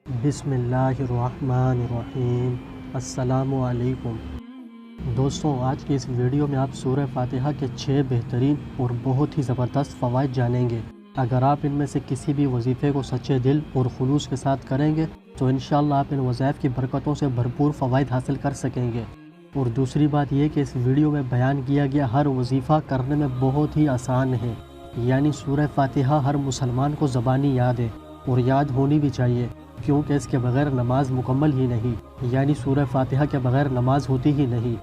بسم اللہ الرحمن الرحیم۔ السلام علیکم دوستوں، آج کی اس ویڈیو میں آپ سورہ فاتحہ کے 6 بہترین اور بہت ہی زبردست فوائد جانیں گے۔ اگر آپ ان میں سے کسی بھی وظیفے کو سچے دل اور خلوص کے ساتھ کریں گے تو انشاءاللہ آپ ان وظائف کی برکتوں سے بھرپور فوائد حاصل کر سکیں گے۔ اور دوسری بات یہ کہ اس ویڈیو میں بیان کیا گیا ہر وظیفہ کرنے میں بہت ہی آسان ہے، یعنی سورہ فاتحہ ہر مسلمان کو زبانی یاد ہے اور یاد ہونی بھی چاہیے، کیونکہ اس کے بغیر نماز مکمل ہی نہیں، یعنی سورہ فاتحہ کے بغیر نماز ہوتی ہی نہیں۔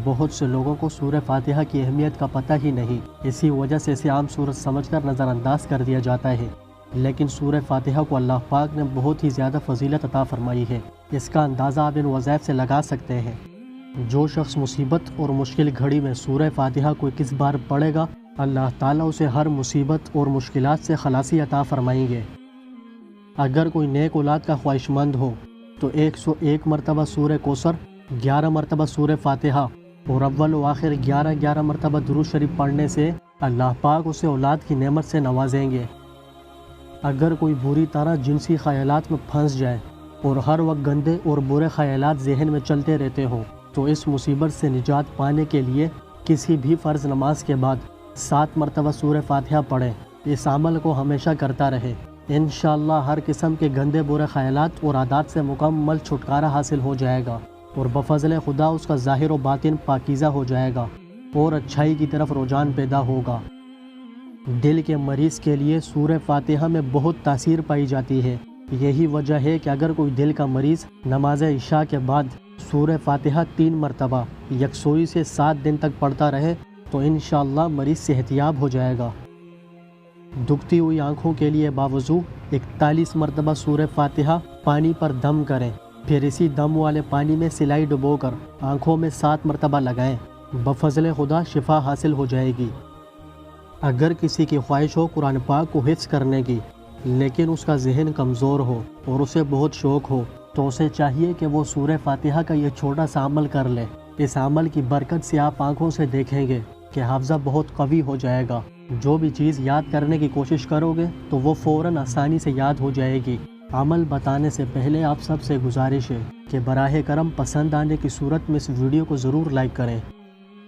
بہت سے لوگوں کو سورہ فاتحہ کی اہمیت کا پتہ ہی نہیں، اسی وجہ سے اسے عام سورت سمجھ کر نظر انداز کر دیا جاتا ہے، لیکن سورہ فاتحہ کو اللہ پاک نے بہت ہی زیادہ فضیلت عطا فرمائی ہے۔ اس کا اندازہ آپ ان وظائف سے لگا سکتے ہیں۔ جو شخص مصیبت اور مشکل گھڑی میں سورہ فاتحہ کو 21 بار پڑھے گا، اللہ تعالیٰ اسے ہر مصیبت اور مشکلات سے خلاصی عطا فرمائیں گے۔ اگر کوئی نیک اولاد کا خواہش مند ہو تو 101 مرتبہ سورہ کوثر، 11 مرتبہ سورہ فاتحہ اور اول و آخر 11 مرتبہ درود شریف پڑھنے سے اللہ پاک اسے اولاد کی نعمت سے نوازیں گے۔ اگر کوئی بری طرح جنسی خیالات میں پھنس جائے اور ہر وقت گندے اور برے خیالات ذہن میں چلتے رہتے ہوں تو اس مصیبت سے نجات پانے کے لیے کسی بھی فرض نماز کے بعد 7 مرتبہ سورہ فاتحہ پڑھیں۔ اس عمل کو ہمیشہ کرتا رہے، انشاءاللہ ہر قسم کے گندے برے خیالات اور عادات سے مکمل چھٹکارا حاصل ہو جائے گا اور بفضل خدا اس کا ظاہر و باطن پاکیزہ ہو جائے گا اور اچھائی کی طرف رجحان پیدا ہوگا۔ دل کے مریض کے لیے سورہ فاتحہ میں بہت تاثیر پائی جاتی ہے۔ یہی وجہ ہے کہ اگر کوئی دل کا مریض نماز عشاء کے بعد سورہ فاتحہ 3 مرتبہ یکسوئی سے 7 دن تک پڑھتا رہے تو انشاءاللہ مریض صحتیاب ہو جائے گا۔ دکھتی ہوئی آنکھوں کے لیے باوضو 41 مرتبہ سورہ فاتحہ پانی پر دم کریں، پھر اسی دم والے پانی میں سلائی ڈبو کر آنکھوں میں 7 مرتبہ لگائیں، بفضل خدا شفا حاصل ہو جائے گی۔ اگر کسی کی خواہش ہو قرآن پاک کو حفظ کرنے کی لیکن اس کا ذہن کمزور ہو اور اسے بہت شوق ہو تو اسے چاہیے کہ وہ سورہ فاتحہ کا یہ چھوٹا سا عمل کر لے۔ اس عمل کی برکت سے آپ آنکھوں سے دیکھیں گے کہ حافظہ بہت قوی ہو جائے گا۔ جو بھی چیز یاد کرنے کی کوشش کرو گے تو وہ فوراً آسانی سے یاد ہو جائے گی۔ عمل بتانے سے پہلے آپ سب سے گزارش ہے کہ براہ کرم پسند آنے کی صورت میں اس ویڈیو کو ضرور لائک کریں۔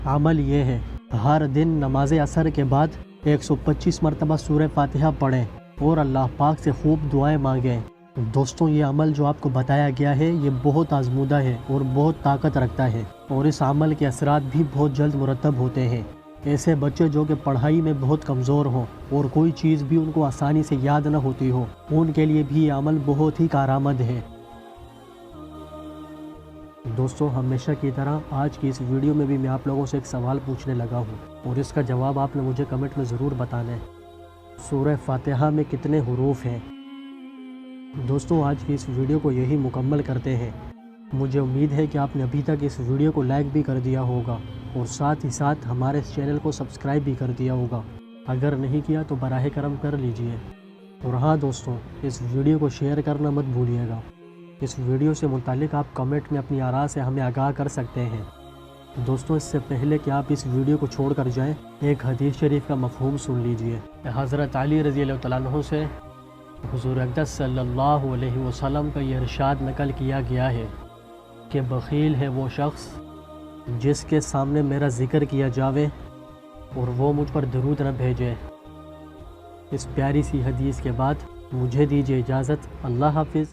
عمل یہ ہے، ہر دن نماز عصر کے بعد 125 مرتبہ سورہ فاتحہ پڑھیں اور اللہ پاک سے خوب دعائیں مانگیں۔ دوستوں، یہ عمل جو آپ کو بتایا گیا ہے یہ بہت آزمودہ ہے اور بہت طاقت رکھتا ہے اور اس عمل کے اثرات بھی بہت جلد مرتب ہوتے ہیں۔ ایسے بچے جو کہ پڑھائی میں بہت کمزور ہوں اور کوئی چیز بھی ان کو آسانی سے یاد نہ ہوتی ہو، ان کے لیے بھی یہ عمل بہت ہی کارآمد ہے۔ دوستوں، ہمیشہ کی طرح آج کی اس ویڈیو میں بھی میں آپ لوگوں سے ایک سوال پوچھنے لگا ہوں اور اس کا جواب آپ نے مجھے کمنٹ میں ضرور بتانا ہے۔ سورہ فاتحہ میں کتنے حروف ہیں؟ دوستوں، آج کی اس ویڈیو کو یہی مکمل کرتے ہیں۔ مجھے امید ہے کہ آپ نے ابھی تک اس ویڈیو کو لائک بھی کر دیا ہوگا اور ساتھ ہی ساتھ ہمارے اس چینل کو سبسکرائب بھی کر دیا ہوگا۔ اگر نہیں کیا تو براہ کرم کر لیجئے۔ اور ہاں دوستوں، اس ویڈیو کو شیئر کرنا مت بھولیے گا۔ اس ویڈیو سے متعلق آپ کمنٹ میں اپنی آراء سے ہمیں آگاہ کر سکتے ہیں۔ دوستوں، اس سے پہلے کہ آپ اس ویڈیو کو چھوڑ کر جائیں، ایک حدیث شریف کا مفہوم سن لیجئے۔ حضرت علی رضی اللہ تعالیٰ عنہ سے حضور اقدس صلی اللہ علیہ وسلم کا یہ ارشاد نقل کیا گیا ہے کہ بخیل ہے وہ شخص جس کے سامنے میرا ذکر کیا جاوے اور وہ مجھ پر درود نہ بھیجے۔ اس پیاری سی حدیث کے بعد مجھے دیجیے اجازت۔ اللہ حافظ۔